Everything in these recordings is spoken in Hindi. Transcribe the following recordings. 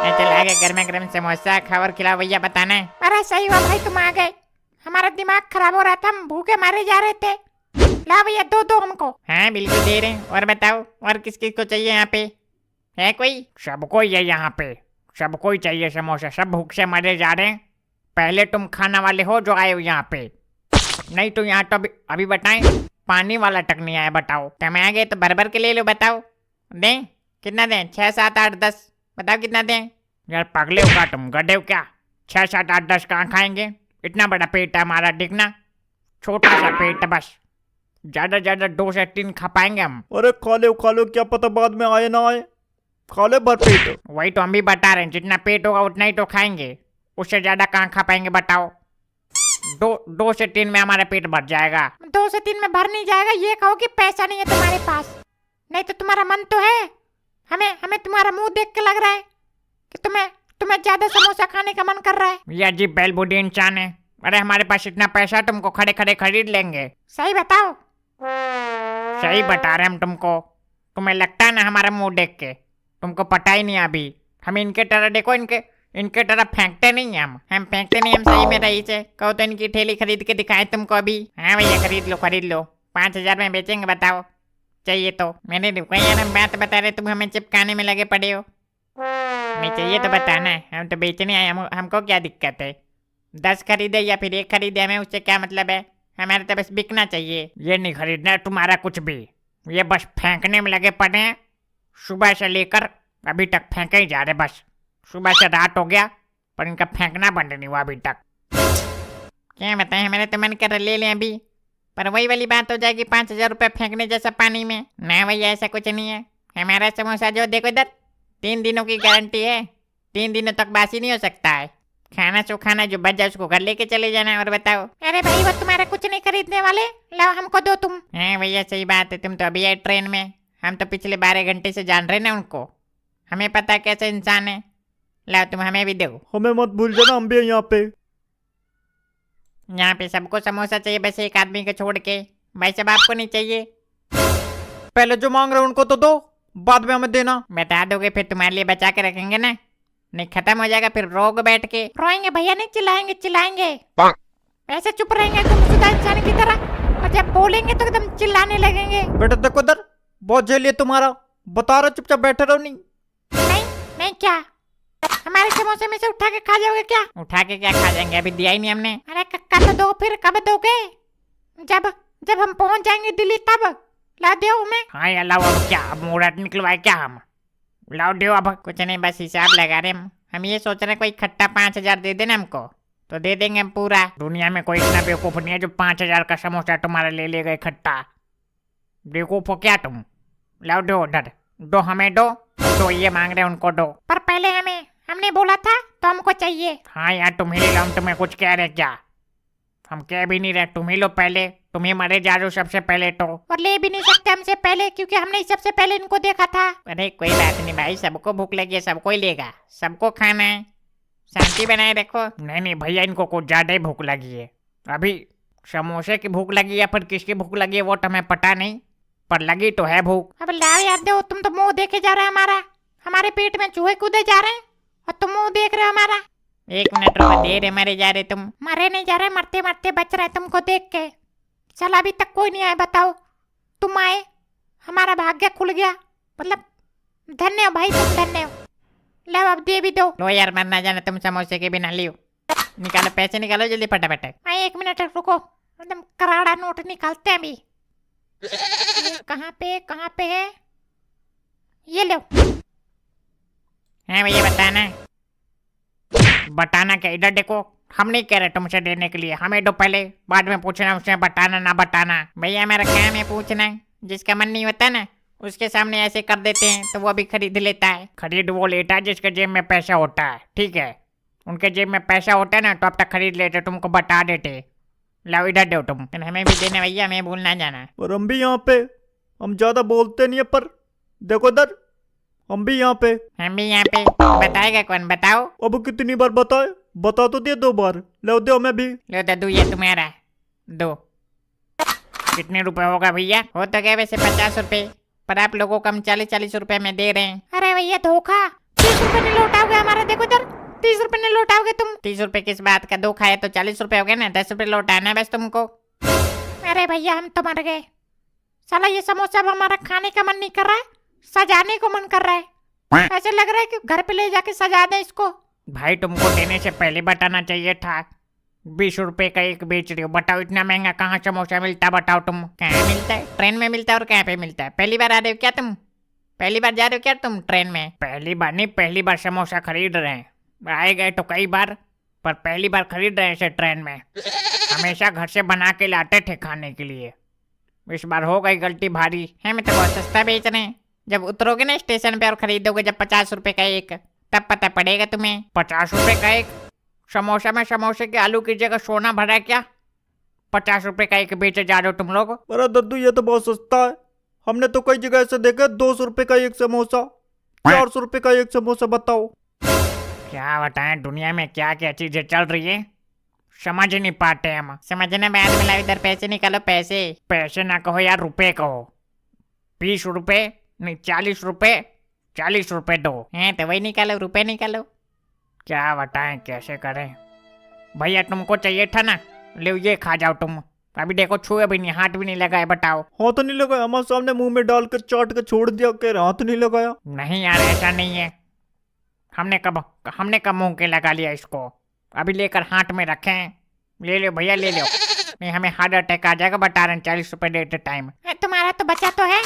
चल आ गए गर्मा गर्म समोसा, खाओ और खिलाओ भैया, बताना है। अरे सही हुआ भाई तुम आ गए, हमारा दिमाग खराब हो रहा था, हम भूखे मारे जा रहे थे। ला भैया दो दो हमको। हाँ बिल्कुल दे रहे हैं। और बताओ और किस किस को चाहिए यहाँ पे, है कोई? सबको ही है यहाँ पे, सबको ही चाहिए समोसा, सब भूख से मरे जा रहे हैं। पहले तुम खाना वाले हो जो आए हो यहाँ पे, नहीं तो यहाँ तो अभी बताएं पानी वाला तक नहीं आया। बताओ। तुम आ गए तो भर भर के ले लो, बताओ दें कितना दें? 6 7 8 10 बताओ कितना दें? यार पागले हो क्या तुम, गधे हो क्या? 6 7 8 10 कहाँ खाएंगे? इतना बड़ा पेट है हमारा, दिखना छोटा सा पेट है बस, ज्यादा 2 से 3 खा पाएंगे हम। अरे खा लो, क्या पता बाद में आए ना आए, खा ले भर पेट। वही तो हम भी बता रहे हैं, जितना पेट होगा उतना ही तो खाएंगे, उससे ज्यादा कहाँ खा पाएंगे बताओ। 2 से 3 में हमारा पेट भर जाएगा। 2 से 3 में भर नहीं जाएगा, ये कहो कि पैसा नहीं है तुम्हारे पास, नहीं तो तुम्हारा मन तो है। हमें तुम्हारा मुंह देख के लग रहा है कि तुम्हें ज्यादा समोसा खाने का मन कर रहा है। ये अजीब बेलबुडी इंसान है। अरे हमारे पास इतना पैसा तुमको खड़े खड़े खरीद लेंगे। सही बताओ। सही बता रहे हम तुमको, तुम्हें लगता है ना हमारा मुंह देख के, तुमको पता ही नहीं अभी। हम इनके तरह देखो, इनके तरह फेंकते नहीं हैं हम फेंकते नहीं, हम सही में रही से कहो तो इनकी ठेली खरीद के दिखाए तुमको अभी। हाँ भैया खरीद लो 5,000 में बेचेंगे, बताओ चाहिए तो। मैंने रुका यार, हम बात बता रहे, तुम हमें चिपकाने में लगे पड़े हो। नहीं चाहिए तो बताना है, हम तो बेचने आए, हमको क्या दिक्कत है? 10 खरीदे या फिर 1 खरीदे, हमें उससे क्या मतलब है? हमारे तो बस बिकना चाहिए। ये नहीं खरीदना है तुम्हारा कुछ भी, ये बस फेंकने में लगे पड़े हैं, सुबह से लेकर अभी तक फेंके ही जा रहे। बस सुबह से रात हो गया पर इनका फेंकना बंद नहीं हुआ अभी तक। क्या बताएं, हमारे तो मन कर ले लें अभी, पर वही वाली बात हो जाएगी 5,000 रुपये फेंकने जैसा पानी में। ना भैया ऐसा कुछ नहीं है, हमारा समोसा जो देखो इधर 3 दिनों की गारंटी है, 3 दिनों तक बासी नहीं हो सकता है। खाना जो खाना जो बच जाए उसको घर लेके चले जाना है। और बताओ। अरे भाई वो तुम्हारा कुछ नहीं खरीदने वाले, लाओ हमको दो तुम। हाँ भैया सही बात है, तुम तो अभी आए ट्रेन में, हम तो पिछले 12 घंटे से जान रहे ना उनको, हमें पता है कैसे इंसान है। लाओ तुम हमें भी दो। हमें मत भूल जाना, हम भी हैं यहाँ पे। यहाँ पे सबको समोसा चाहिए, बस एक आदमी को छोड़ के। भाई साहब आपको नहीं चाहिए? पहले जो मांग रहे हैं उनको तो दो, बाद में हमें देना। बता दोगे फिर तुम्हारे लिए बचा के रखेंगे ना, नहीं खत्म हो जाएगा फिर रोग बैठ के। रोएंगे भैया नहीं, चिल्लाएंगे। ऐसे चुप रहेंगे गुमशुदा इंसान की तरह, और जब बोलेंगे तो एकदम चिल्लाने लगेंगे। बेटा देखो इधर, बहुत झेलिए तुम्हारा, बता रहा चुपचाप बैठे रहो। नहीं क्या हमारे समोसे में से उठा के खा जाओगे क्या? उठा के क्या खा जाएंगे, अभी दिया ही नहीं हमने। अरे कक्का तो दो, फिर कब दोगे? जब हम पहुंच जाएंगे दिल्ली तब ला दो हमें। हाँ यार लाओ, अब क्या अब मुहूर्त निकलवाए क्या हम? लाओ दो अब। कुछ नहीं, बस हिसाब लगा रहे हम ये सोच रहे हैं कोई खट्टा 5,000 दे देना हमको, तो दे देंगे हम पूरा। दुनिया में कोई इतना बेवकूफ नहीं है जो 5,000 का समोसा तुम्हारा ले गए खट्टा। बेवकूफ हो क्या तुम? लाओ दो उधर, दो हमें दो, तो ये मांग रहे उनको दो। पर पहले हमने बोला था तो हमको चाहिए। हाँ यार तुम ही लो, हम तुम्हें कुछ कह रहे क्या? हम कह भी नहीं रहे, तुम ही लो पहले, तुम ही मरे जा रहे हो सबसे पहले तो। और ले भी नहीं सकते हमसे पहले, क्योंकि हमने ही सबसे पहले इनको देखा था। अरे कोई बात नहीं भाई, सबको भूख लगी है, सबको ही लेगा, सबको खाना है, शांति बनाए रखो। नहीं भैया, इनको कुछ ज्यादा ही भूख लगी है। अभी समोसे की भूख लगी या फिर किसकी भूख लगी है वो तो हमें पता नहीं, पर लगी तो है भूख। अब लाओ यार दो, तुम तो मुंह देखे जा रहे हो, हमारे पेट में चूहे कूदे जा रहे हैं और तुम मुंह देख रहे हो हमारा। 1 मिनट रुको, देर है, मरे जा रहे तुम। मरे नहीं जा रहे, मरते मरते बच रहे तुमको देख के। चल अभी तक कोई नहीं आया, बताओ तुम आए, हमारा भाग्य खुल गया, मतलब धन्य हो भाई तुम, धन्य हो। लो अब दे भी दो। लो यार, मरना जाना तुम समोसे के बिना। लियो निकालो, पैसे निकालो जल्दी फटाफट। 1 मिनट रुको, एकदम कराड़ा नोट निकालते हैं अभी। कहाँ पे है? ये लो। हाँ भैया बताना क्या? इधर देखो, हम नहीं कह रहे तुमसे देने के लिए, हमें दो पहले, बाद में पूछना उसने बताना ना बताना। भैया हमारा काम है पूछना, जिसका मन नहीं होता ना उसके सामने ऐसे कर देते हैं तो वो भी खरीद लेता है। खरीद वो लेता है जिसके जेब में पैसा होता है, ठीक है? उनके जेब में पैसा होता है ना तो अब तक खरीद लेते, तुमको बता देते। लाओ इधर दो तुम। हमें भी देना भैया, हमें भूल ना जाना। और हम भी यहाँ पे, हम ज्यादा बोलते नहीं है, पर देखो इधर, हम भी यहाँ पे। बताएगा कौन? बताओ। अब कितनी बार बताए? बता तो दिए 2 बार। लो दो हमें भी। लो दादू, ये तुम्हारा दो। कितने रुपए होगा भैया? हो तो गए वैसे 50 रुपए, पर आप लोगों को हम 40-40 रुपए में दे रहे हैं। अरे भैया धोखा, 30 रुपए नहीं लौटाओगे हमारे देखो इधर, 30 रुपए नहीं लौटाओगे तुम? 30 रुपए किस बात का? 2 खाए तो 40 रुपए हो गए ना। 10 रुपए लौटाना है बस तुमको। अरे भैया हम तो मर गए। साला ये समोसा अब हमारा खाने का मन नहीं कर रहा है, सजाने को मन कर रहा है। ऐसे लग रहा है कि घर पे ले जाके सजा दे इसको। भाई तुमको देने से पहले बताना चाहिए था। 20 रुपए का एक बेच रही हो, बताओ इतना महंगा कहाँ समोसा मिलता, बताओ तुम। कहाँ मिलता है? ट्रेन में मिलता है। और कहाँ पे मिलता है? पहली बार आ रहे हो क्या तुम? पहली बार जा रहे हो क्या तुम ट्रेन में? पहली बार नहीं, पहली बार समोसा खरीद रहे हैं। आए गए तो कई बार, पर पहली बार खरीद रहे हैं ट्रेन में। हमेशा घर से बना के लाते थे खाने के लिए, इस बार हो गई गलती भारी। है मैं तो बहुत सस्ता बेच रहे हैं। जब उतरोगे ना स्टेशन पे और खरीदोगे जब 50 रुपए का एक, तब पता पड़ेगा तुम्हें। 50 रुपए का एक समोसा में समोसे के आलू की जगह सोना भरा है क्या? 50 रुपए का एक बेचे जा रहे हो तुम लोग। अरे दद्दू ये तो बहुत सस्ता है, हमने तो कई जगह ऐसे देखा 200 रुपए का एक समोसा, 400 रुपए का एक समोसा। बताओ क्या बताएं, दुनिया में क्या क्या चीजें चल रही है समझ नहीं पाते हम। समझना बाद में लाओ। इधर पैसे निकालो पैसे। पैसे ना कहो यार, रुपए कहो। 20 रुपए नहीं, 40 रुपए। 40 रुपए दो। हैं तो वही निकालो, रुपए निकालो। क्या बताएं कैसे करें। भैया तुमको चाहिए था ना, ले ये खा जाओ तुम। अभी देखो छुए भी नहीं, हाथ भी नहीं लगाए, बताओ। हाथ नहीं लगाया, हमारे सामने मुंह में डालकर चाट के छोड़ दिया, कह रहे हाथ नहीं लगाया। नहीं यार ऐसा नहीं है, हमने कब मुंह के लगा लिया इसको। अभी लेकर हाथ में रखे हैं, ले लो भैया ले लो। नहीं हमें हार्ट अटैक आ जाएगा, बता रहे हैं 40 रुपए देते टाइम। तुम्हारा तो बचा तो है,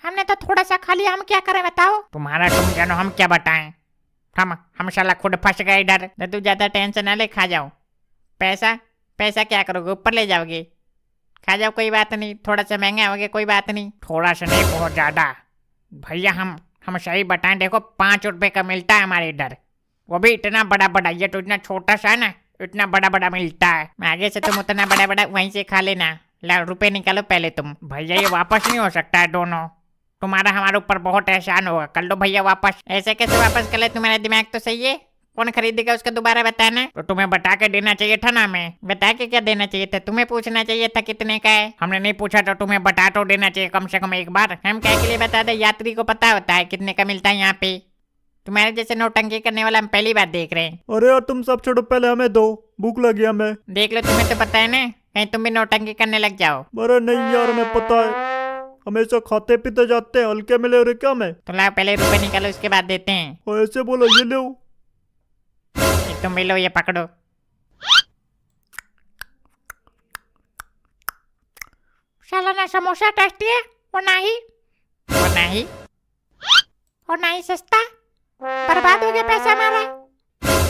हमने तो थोड़ा सा खा लिया, हम क्या करें बताओ? तुम्हारा तुम जानो, हम क्या बताएं। हम साला खुद फंस गए इधर। तो तू ज्यादा टेंशन ना ले, खा जाओ। पैसा क्या करोगे? ऊपर ले जाओगे? खा जाओ, कोई बात नहीं। थोड़ा सा महंगा हो गया, कोई बात नहीं। थोड़ा सा नहीं, बहुत ज्यादा। भैया हम सही बताएं, देखो 5 रुपए का मिलता है हमारे इधर, वो भी इतना बड़ा बड़ा। ये तो इतना छोटा सा है ना, इतना बड़ा बड़ा मिलता है। आगे से तुम उतना बड़ा बड़ा वहीं से खा लेना। ला रुपए निकालो पहले तुम। भैया ये वापस नहीं हो सकता है दोनों, तुम्हारा हमारे ऊपर बहुत एहसान होगा। कर लो भैया वापस। ऐसे कैसे वापस कर ले? तुम्हारा दिमाग तो सही है। कौन खरीदेगा उसका दोबारा बताना। तो तुम्हें बता के देना चाहिए था ना हमें। बता के क्या देना चाहिए था? तुम्हें पूछना चाहिए था कितने का है। हमने नहीं पूछा तो तुम्हें बता तो देना चाहिए कम से कम एक बार। हम क्या के लिए बता दे? यात्री को पता होता है कितने का मिलता है यहाँ पे। तुम्हारे जैसे नौटंकी करने वाला हम पहली बार देख रहे हैं। अरे यार तुम सब छोड़ो, पहले हमें दो, भूख लगी हमें। देख लो, तुम्हें तो पता है ना, कहीं तुम भी नौटंकी करने लग जाओ। अरे नहीं यार हमें पता है, हमेशा खाते पीते जाते हैं, हल्के में ले रहे क्या मैं। तो लाओ पहले रुपए निकालो, उसके बाद देते हैं। और ऐसे बोलो, ये लो। ये तुम भी लो, ये पकड़ो। साला ना समोसा टेस्टी है और ना ही सस्ता। बर्बाद हो गया पैसा हमारा।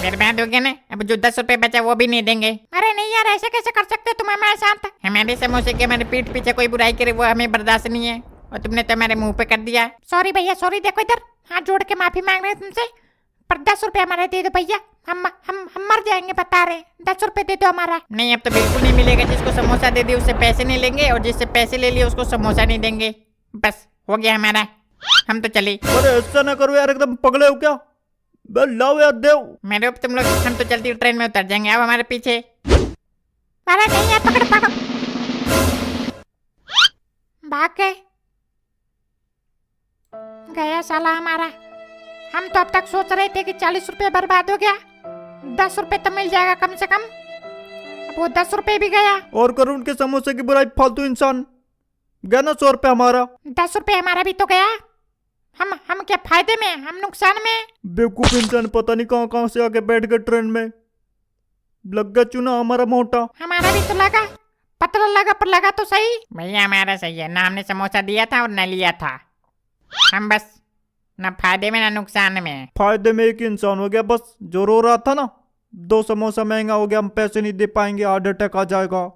बर्बाद हो गया ना। अब जो 10 रुपए बचा वो भी नहीं देंगे। अरे नहीं यार, ऐसे कैसे कर सकते हो तुम हमारे साथ? हमारे समोसे के हमारे पीठ पीछे कोई बुराई करे वो हमें बर्दाश्त नहीं है, और तुमने तो हमारे मुंह पे कर दिया। सॉरी भैया सॉरी, देखो इधर हाथ जोड़ के माफी मांग रहे हैं तुमसे, पर 10 रुपए हमारे दे दो भैया। हम मर जाएंगे बता रहे। 10 रुपए दे दो हमारा। नहीं अब तो बिल्कुल नहीं मिलेगा। जिसको समोसा दे दिए उससे पैसे नहीं लेंगे, और जिससे पैसे ले लिए उसको समोसा नहीं देंगे। बस हो गया हमारा, हम तो चले। अरे ऐसा ना करो यार, एकदम पगले हो क्या? बे लाओ यार देव। मेरे अब तुम लोग, हम तो चलती ट्रेन में उतर जाएंगे। अब हमारे पीछे। अरे नहीं यार, पकड़ो। भाग गया साला हमारा। हम तो अब तक सोच रहे थे कि 40 रुपए बर्बाद हो गया, 10 रुपए तो मिल जाएगा कम से कम। अब वो 10 रुपए भी गया। और करो उनके समोसे की बुराई, फालतू इंसान। गया ना 100 रुपए हमारा। 10 रुपए हमारा भी तो गया। हम क्या फायदे में, हम नुकसान में। बेवकूफ इंसान, पता नहीं कहाँ कहाँ से आके बैठ गए ट्रेन में। लग गया चूना हमारा मोटा। हमारा भी तो लगा, पतला लगा पर लगा तो सही। भैया हमारा सही है ना, हमने समोसा दिया था और न लिया था। हम बस न फायदे में ना नुकसान में। फायदे में एक इंसान हो गया बस, जो रो रहा था ना 2 समोसा महंगा हो गया, हम पैसे नहीं दे पाएंगे, हार्ट अटैक आ जाएगा।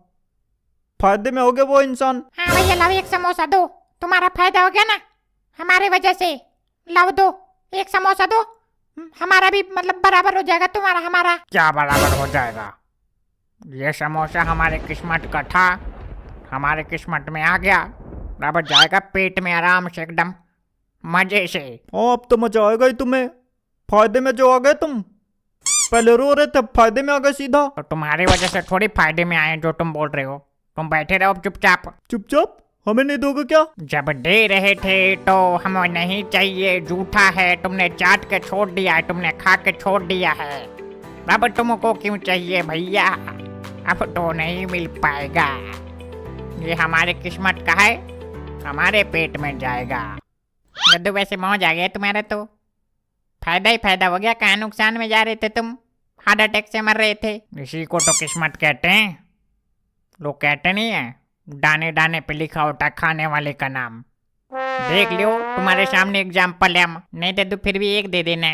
फायदे में हो गया वो इंसान। हाँ भैया लाओ, एक समोसा दो, तुम्हारा फायदा हो गया ना हमारे वजह से। लाओ दो, एक समोसा दो, हमारा भी मतलब बराबर हो जाएगा तुम्हारा हमारा। क्या बराबर हो जाएगा? ये समोसा हमारे किस्मत का था, हमारे किस्मत में आ गया, बराबर जाएगा पेट में आराम से एकदम मजे से। हाँ अब तो मजा आएगा ही तुम्हें, फायदे में जो आ गए तुम। पहले रो रहे थे, फायदे में आ गए सीधा। तो तुम्हारी वजह से थोड़ी फायदे में आए जो तुम बोल रहे हो। तुम बैठे रहो चुपचाप। चुपचाप? हमें नहीं दोगे क्या? जब दे रहे थे तो हमें नहीं चाहिए, झूठा है, तुमने चाट के छोड़ दिया है, तुमने खा के छोड़ दिया है। अब तुमको क्यों चाहिए भैया? अब तो नहीं मिल पाएगा, ये हमारे किस्मत का है, हमारे पेट में जाएगा। गद्दू वैसे मौज आ गया तुम्हारा तो, फायदा ही फायदा हो गया। कहाँ नुकसान में जा रहे थे तुम, हार्ट अटैक से मर रहे थे। इसी को तो किस्मत कहते हैं। लोग कहते नहीं है, दाने दाने पे लिखा होता है खाने वाले का नाम। देख लियो तुम्हारे सामने एग्जाम्पल है हम। नहीं दे तो फिर भी एक दे देना,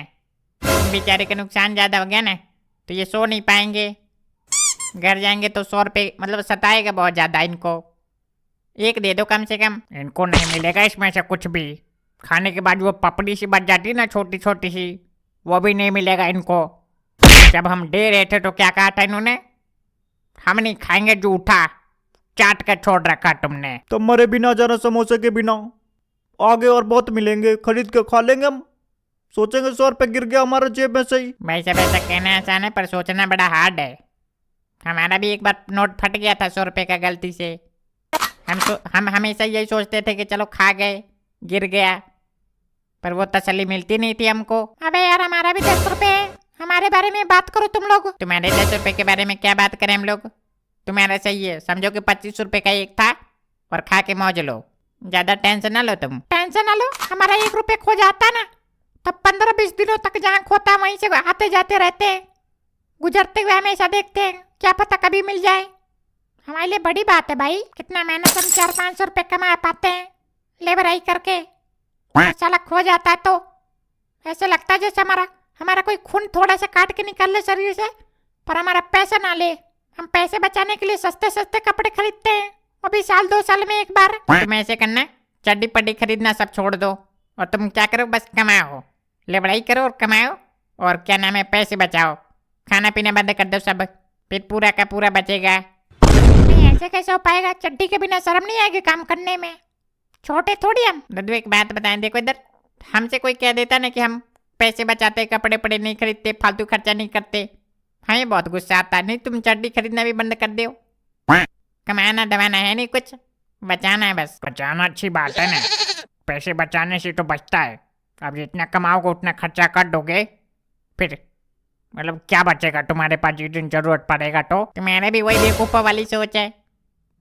बेचारे का नुकसान ज्यादा हो गया ना, तो ये सो नहीं पाएंगे। घर जाएंगे तो 100 रुपये मतलब सताएगा बहुत ज्यादा इनको। एक दे दो कम से कम। इनको नहीं मिलेगा इसमें से कुछ भी। खाने के बाद वो पपड़ी सी बच जाती है ना, छोटी छोटी सी, वो भी नहीं मिलेगा इनको। जब हम दे रहे थे तो क्या कहा था इन्होंने? हम नहीं खाएंगे, झूठा, चाट कर छोड़ रखा तुमने। तो मरे बिना जाना समोसे के बिना, आगे और बहुत मिलेंगे, खरीद के खा लेंगे हम। सोचेंगे 100 रुपये गिर गया हमारे जेब में से ही। वैसा वैसा कहना आसान है पर सोचना बड़ा हार्ड है। हमारा भी एक बार नोट फट गया था 100 रुपये का गलती से। हम हमेशा यही सोचते थे कि चलो खा गए, गिर गया, पर वो तसल्ली मिलती नहीं थी हमको। अबे यार हमारा भी 10 रुपए है, हमारे बारे में बात करो तुम लोग। तुम्हारे 10 रुपये के बारे में क्या बात करें हम लोग? तुम्हारा सही है, समझो कि 25 रुपये का एक था और खा के मौज लो, ज्यादा टेंशन ना लो तुम। टेंशन ना लो, हमारा 1 रुपये खो जाता ना तब 15-20 दिनों तक जहाँ खोता वहीं से आते जाते रहते हैं, गुजरते हुए हमेशा देखते हैं, क्या पता कभी मिल जाए। हमारे लिए बड़ी बात है भाई, कितना मेहनत हम 400-500 रुपये कमा पाते हैं लेबराई करके, साला खो जाता है तो ऐसे लगता है जैसे हमारा कोई खून थोड़ा सा काट के निकाल ले शरीर से, पर हमारा पैसा ना ले। हम पैसे बचाने के लिए सस्ते सस्ते कपड़े खरीदते हैं, वो भी साल 2 साल में एक बार। तुम ऐसे करना, चड्डी पड्डी खरीदना सब छोड़ दो और तुम क्या करो, बस कमाओ, लेबड़ाई करो और कमाओ, और क्या नाम है, पैसे बचाओ, खाना पीना बंद कर दो सब, फिर पूरा का पूरा बचेगा। नहीं ऐसे कैसे हो पाएगा, चड्डी के बिना शर्म नहीं आएगी काम करने में, छोटे थोड़ी हम। दद्दू एक बात बताएं, देखो इधर, हमसे कोई कह देता ना कि हम पैसे बचाते, कपड़े पड़े नहीं खरीदते, फालतू खर्चा नहीं करते, हमें बहुत गुस्सा आता। नहीं तुम चड्डी खरीदना भी बंद कर दो, कमाना दबाना है नहीं कुछ, बचाना है बस। बचाना अच्छी बात है ना, पैसे बचाने से तो बचता है। अब जितना कमाओगे उतना खर्चा कर दोगे, फिर मतलब क्या बचेगा तुम्हारे पास जिस दिन जरूरत पड़ेगा तो। तुम्हारे भी वही बेवकूफ़ों वाली सोच है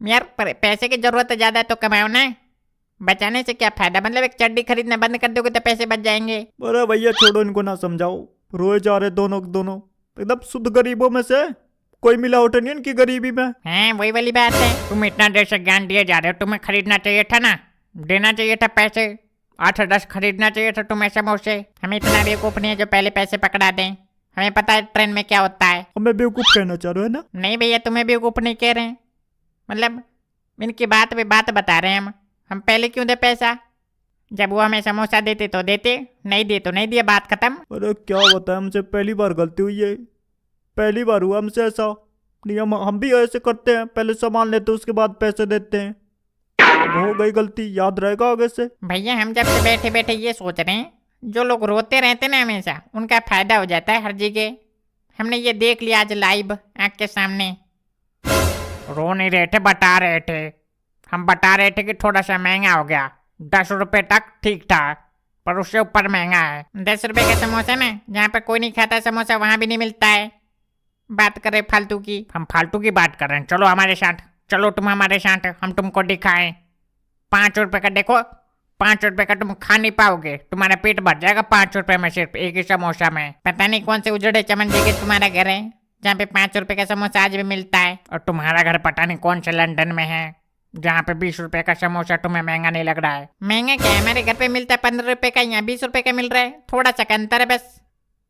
यार, पैसे की जरूरत ज्यादा है तो कमाओ ना, बचाने से क्या फायदा। मतलब एक चड्डी खरीदना बंद कर दोगे तो पैसे बच जाएंगे। अरे भैया छोड़ो, इनको ना समझाओ, रोए जा रहे दोनों दोनों एकदम शुद्ध गरीबों में से, कोई मिलावट नहीं इनकी गरीबी में। हाँ वही वाली बात है। तुम इतना देर से ज्ञान दिए जा रहे हो, तुम्हें खरीदना चाहिए था ना, देना चाहिए था पैसे, 8-10 खरीदना चाहिए था तुम्हें समोसे। हमें इतना बेवकूफ नहीं है जो पहले पैसे पकड़ा दें, हमें पता है ट्रेन में क्या होता है। हमें बेवकूफ कहना चाह रहे हो है ना? नहीं भैया तुम्हें बेवकूफ नहीं कह रहे हैं, मतलब इनकी बात पे बात बता रहे हैं हम पहले क्यों दे पैसा, जब वो हमें समोसा देते तो देते, नहीं दिए तो नहीं दिए, बात खत्म। अरे क्या बताएं, हमसे पहली बार गलती हुई है, पहली बार हुआ हमसे ऐसा। नहीं हम भी ऐसे करते हैं, पहले सामान लेते उसके बाद पैसे देते हैं, हो गई गलती, याद रहेगा आगे से। भैया हम जब से बैठे बैठे ये सोच रहे हैं, जो लोग रोते रहते ना हमेशा, उनका फायदा हो जाता है हर जगह। हमने ये देख लिया आज लाइव आँख के सामने। रो नहीं रहे थे, बता रहे थे, हम बता रहे थे कि थोड़ा सा महंगा हो गया, 10 रुपए तक ठीक था, पर उससे ऊपर महंगा है। 10 रुपए का समोसा ना, जहाँ पर कोई नहीं खाता समोसा वहाँ भी नहीं मिलता है। बात करे फालतू की। हम फालतू की बात कर रहे हैं, चलो हमारे साथ, चलो तुम हमारे साथ, हम तुमको दिखाएं। 5 रुपए का देखो, 5 रुपए का तुम खा नहीं पाओगे, तुम्हारा पेट भर जाएगा 5 रुपए में, सिर्फ एक ही समोसा में। पता नहीं कौन से उजड़े चमन जगह तुम्हारा घर है जहाँ पे 5 रुपए का समोसा आज भी मिलता है। और तुम्हारा घर पता नहीं कौन से लंदन में है, जहाँ पे 20 रुपए का समोसा तुम्हें महंगा नहीं लग रहा है। महंगा क्या है, हमारे घर पे मिलता है 15 रुपए का, यहाँ 20 रुपए का मिल रहा है, थोड़ा सा का अंतर है बस।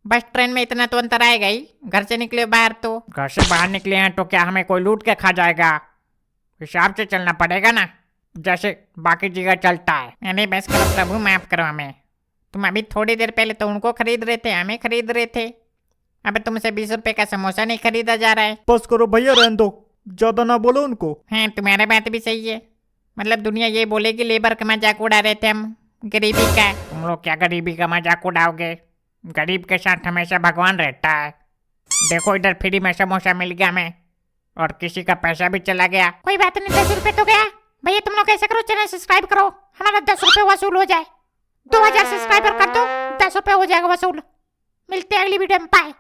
बस ट्रेन में इतना तो अंतर आएगा ही, घर से निकले बाहर तो। घर से बाहर निकले हैं तो क्या हमें कोई लूट के खा जाएगा? हिसाब से चलना पड़ेगा ना, जैसे बाकी जगह चलता है। अरे बस करो प्रभु, माफ करो हमें। तुम अभी थोड़ी देर पहले तो उनको खरीद रहे थे, हमें खरीद रहे थे, अब तुमसे 20 रुपए का समोसा नहीं खरीदा जा रहा है। बस करो भैया, रहने दो, ज्यादा ना बोलो उनको। हाँ तुम्हारा बात भी सही है, मतलब दुनिया ये बोलेगी लेबर का मजाक उड़ा रहे थे हम, गरीबी का। तुम लोग क्या गरीबी का मजाक उड़ाओगे? गरीब के साथ हमेशा भगवान रहता है। देखो इधर फ्री में समोसा मिल गया हमें, और किसी का पैसा भी चला गया। कोई बात नहीं, 10 रुपए तो गया, भैया तुम लोग ऐसा करो, चैनल सब्सक्राइब करो, हमारा 10 रुपये वसूल हो जाए। 2000 सब्सक्राइबर कर दो, 10 रुपये हो जाएगा वसूल। मिलते हैं अगली वीडियो में, बाय।